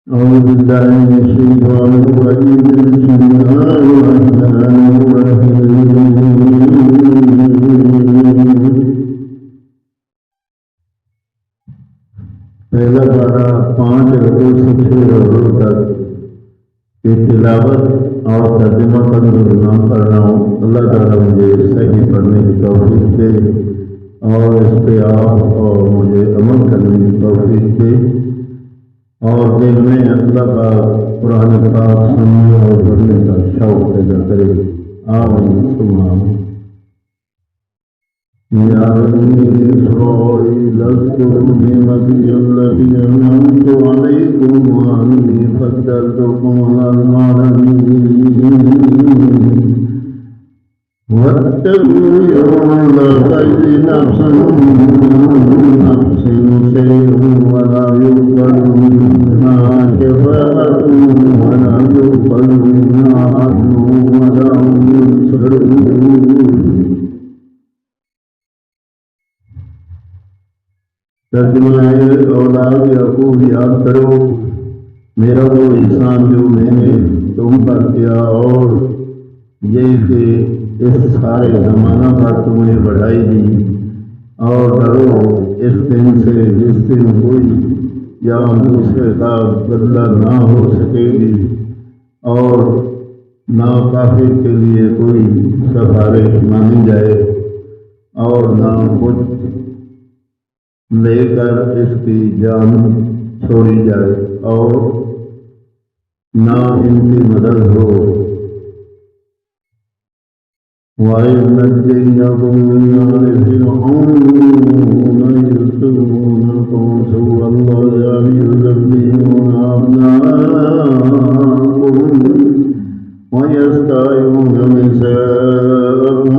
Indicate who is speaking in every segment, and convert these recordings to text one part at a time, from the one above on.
Speaker 1: أعوذ بالله من الشيطان الرجيم بسم الله الرحمن الرحيم پہلا پارہ 5 رکوع سے 6 رکوع تک کی تلاوت اور ترجمہ کا نام پڑھ رہا ہوں۔ اللہ تعالیٰ مجھے صحیح پڑھنے کی توفیق دے اور اس پہ آپ اور مجھے عمل کرنے کی توفیق دے اور دل میں اللہ کا قرآن پاک سننے اور پڑھنے کا شوق پیدا کرے۔ آمین ثم آمین۔ یا بنی اسرائیل اذکروا نعمتی التي أنعمت عليكم وأني فضلتكم على العالمين واتقوا يوما لا تجزي نفس عن نفس شيئا ولا يقبل منها شفاعة ولا يقبل منها عدل ولا هم ينصرون۔ ترجمہ ہے اولاد یعقوب یاد کرو میرا وہ احسان جو میں نے تم پر کیا اور یہ کہ اس سارے زمانہ پر تمہیں بڑھائی دی، اور ڈرو اس دن سے جس دن کوئی یا دوسرے کا بدلہ نہ ہو سکے گی اور نہ کافر کے لیے کوئی سفارش مانی جائے اور نہ کچھ لے کر اس کی جان چھوڑی جائے اور نہ ان کی مدد ہو۔ وَإِذْ نَجَّيْنَاكُم مِّنْ آلِ فِرْعَوْنَ يَسُومُونَكُمْ سُوءَ الْعَذَابِ يُذَبِّحُونَ أَبْنَاءَكُمْ وَيَسْتَحْيُونَ نِسَاءَكُمْ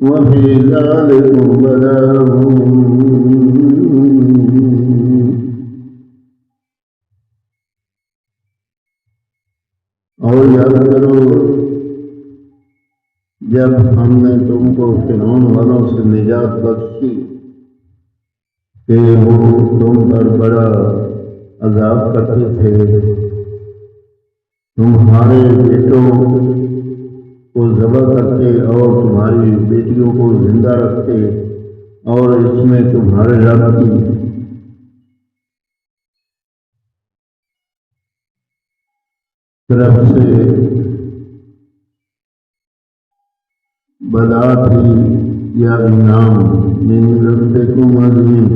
Speaker 1: وَفِي ذَلِكُمْ بَلَاءٌ۔ اور یاد کرو جب ہم نے تم کو فرعون والوں سے نجات بخشی کہ وہ تم پر بڑا عذاب کرتے تھے، تمہارے بیٹوں کو ذبح کرتے اور تمہاری بیٹیوں کو زندہ رکھتے اور اس میں تمہارے رب کی طرف سے بلا تھی یا انعام، من ربکم عظیم،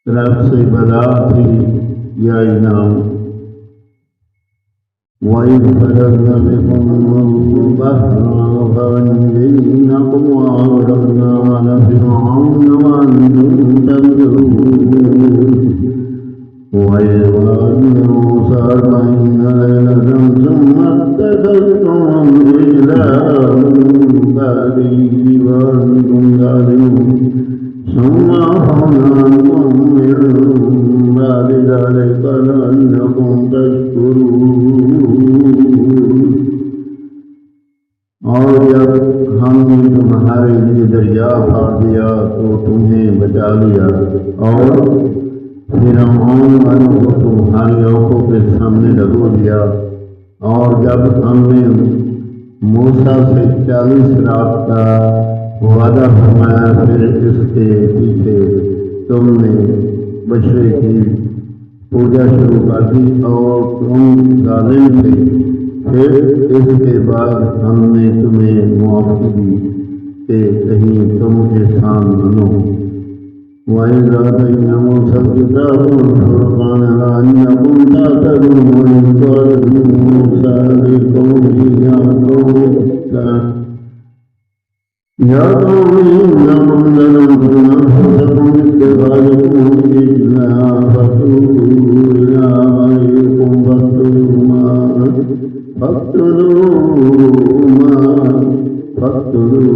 Speaker 1: طرف سے بلا تھی یا انعام۔ وَإِذْ فَرَقْنَا بِكُمُ الْبَحْرَ فَأَنجَيْنَاكُمْ وَأَغْرَقْنَا آلَ فِرْعَوْنَ وَأَنْتُمْ تَنظُرُونَ۔ وَإِذْ وَعَدْنَا مُوسَىٰ 40 لَيْلَةً ثُمَّ اتَّخَذْتُمُ الْعِجْلَ مِن بَعْدِهِ وَأَنْتُمْ ظَالِمُونَ ثُمَّ عَفَوْنَا عَنْكُم مِّن بَعْدِ ذَٰلِكَ لَعَلَّكُمْ تَشْكُرُونَ۔ اور جب ہم نے تمہارے لیے دریا پھاڑ دیا تو تمہیں بچا لیا اور فرعون والوں کو تمہاری آنکھوں کے سامنے ڈبو دیا، اور جب ہم نے موسیٰ سے 40 رات کا وعدہ فرمایا پھر اس کے پیچھے تم نے بچڑے کی پوجا شروع کر دی اور تم ظالم تھے، پھر اس کے بعد ہم نے تمہیں معافی دی کہ کہیں تم احسان منو۔ وَإِذْ آتَيْنَا مُوسَى الْكِتَابَ وَالْفُرْقَانَ لَعَلَّكُمْ تَهْتَدُونَ۔ وَإِذْ قَالَ مُوسَىٰ لِقَوْمِهِ يَا قَوْمِ إِنَّكُمْ ظَلَمْتُمْ أَنفُسَكُمْ بِاتِّخَاذِكُمُ الْعِجْلَ فَتُوبُوا إِلَىٰ بَارِئِكُمْ فاقتلوا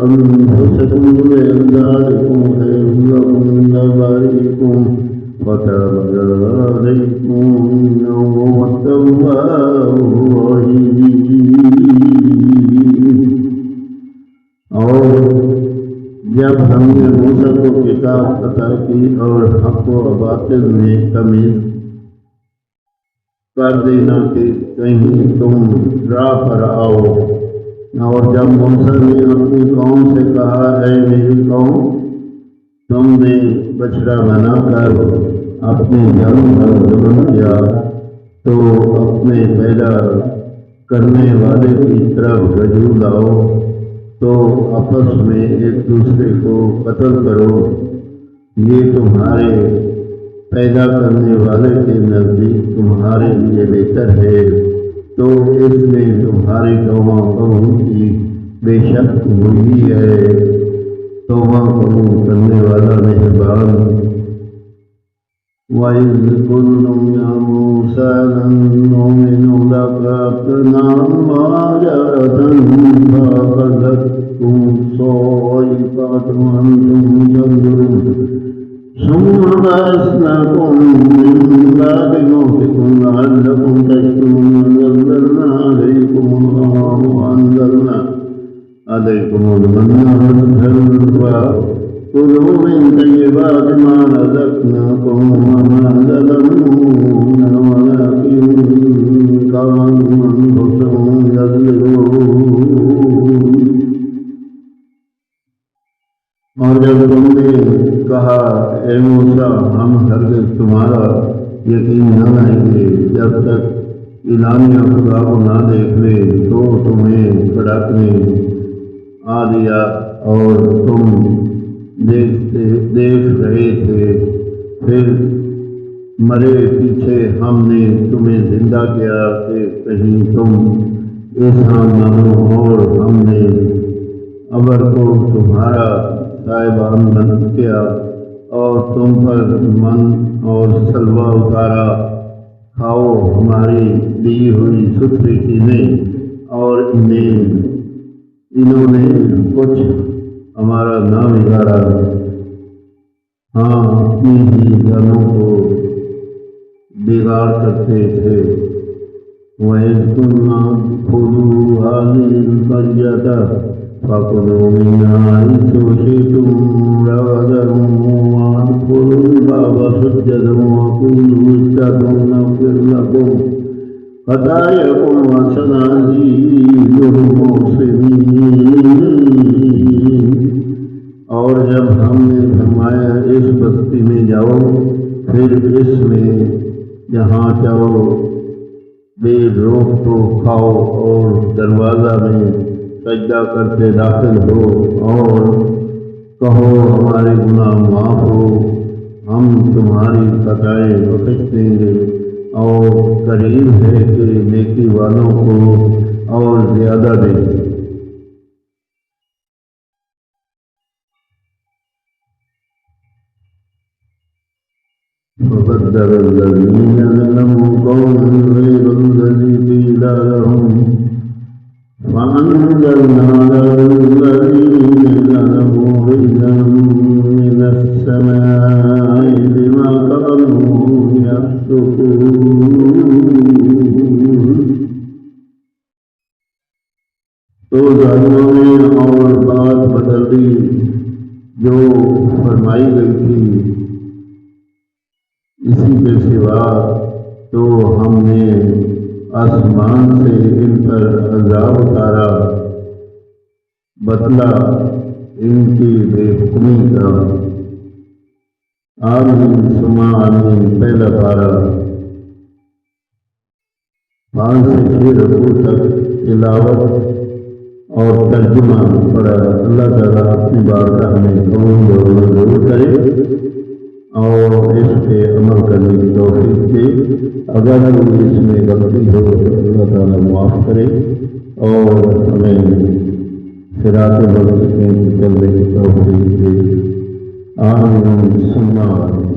Speaker 1: أنفسكم ذلكم خير لكم عند بارئكم فتاب عليكم إنه هو التواب الرحيم۔ اور جب ہم نے موسیٰ کو کتاب عطا کی اور حق و باطل میں تمیز کر دینا کہ کہیں تم راہ پر آؤ، اور جب موسیٰ نے اپنی قوم سے کہا اے میری قوم، تم نے بچڑا بنا کر اپنی جان پر ظلم کیا تو اپنے پیدا کرنے والے کی طرف رجوع لاؤ، تو آپس میں ایک دوسرے کو قتل کرو، یہ تمہارے پیدا کرنے والے کے نزدیک تمہارے لیے بہتر ہے، تو اس میں تمہاری توبہ کی بے شک وہی ہے توبہ قبول کرنے والا مہربان۔ وَإِذْ قُلْتُمْ يَا مُوسَىٰ لَن نُّؤْمِنَ لَكَ حَتَّىٰ مَعَجَرَةً فَأَخَذَتْكُمُ الصَّاعِقَةُ وَأَنتُمْ تَنظُرُونَ ثُمَّ بَعَثْنَاكُم مِّن بَعْدِ مَوْتِكُمْ لَعَلَّكُمْ تَشْكُرُونَ وَأَنزَلْنَا عَلَيْكُمُ الْمَنَّ وَالسَّلْوَىٰ كُلُوا مِن طَيِّبَاتِ مَا رَزَقْنَاكُمْ وَمَا ظَلَمُونَا وَلَٰكِن كَانُوا أَنفُسَهُمْ يَظْلِمُونَ۔ اور جب تم نے کہا اے موسیٰ ہم ہرگز تمہارا یقین نہ لائیں گے جب تک اعلانیہ خدا کو نہ دیکھ لے، تو تمہیں کڑکنے آ دیا اور تم دیکھ رہے تھے، پھر مرے پیچھے ہم نے تمہیں زندہ کیا کہ کہیں تم ایسا مانو، اور ہم نے ابر کو تمہارا صاحبان بند کیا اور تم پر من اور سلوہ اتارا، کھاؤ ہماری دی ہوئی ستھری چیزیں، اور انہوں نے کچھ ہمارا نہ بگاڑا، ہاں اپنی ہی جانوں کو بگاڑ کرتے تھے۔ وَإِذْ قُلْنَا ادْخُلُوا هَٰذِهِ الْقَرْيَةَ فَكُلُوا مِنْهَا حَيْثُ شِئْتُمْ رَغَدًا وَادْخُلُوا الْبَابَ سُجَّدًا وَقُولُوا حِطَّةٌ نَغْفِرْ لَكُمْ خَطَايَاكُمْ وَسَنَزِيدُ الْمُحْسِنِينَ۔ اور جب ہم نے فرمایا اس بستی میں جاؤ، پھر اس میں جہاں چاہو بے روک تو کھاؤ، اور دروازہ میں سجدہ کرتے داخل ہو، اور کہو ہمارے گناہ معاف ہو، ہم تمہاری خطائیں بخش دیں گے، اور قریب ہے کہ نیکی والوں کو اور زیادہ دیں گے۔ فَبَدَّلَ الَّذِينَ ظَلَمُوا قَوْلًا غَيْرَ الَّذِي قِيلَ لَهُمْ فَأَنزَلْنَا عَلَى الَّذِينَ ظَلَمُوا رِجْزًا مِّنَ السَّمَاءِ بِمَا كَانُوا يَفْسُقُونَ۔ تو ظالموں نے اور بات بدل دی جو فرمائی گئی تھی، اسی کے سوا تو ہم نے آسمان سے ان پر عذاب اتارا، بدلہ ان کی بے حکمی کا۔ آمین ثم آمین۔ پہلا پارہ 5 سے 6 رکوع تک تلاوت اور ترجمہ پڑھا۔ اللہ تعالیٰ اپنی بارگاہ میں قبول اور منظور کرے اور اس پہ عمل کرنے کی توفیق دے۔ اگر کوئی اس میں غلطی ہو تو اللہ تعالیٰ معاف کرے اور ہمیں صراط مستقیم پہ چلنے کی توفیق دے۔ آمین ثم آمین۔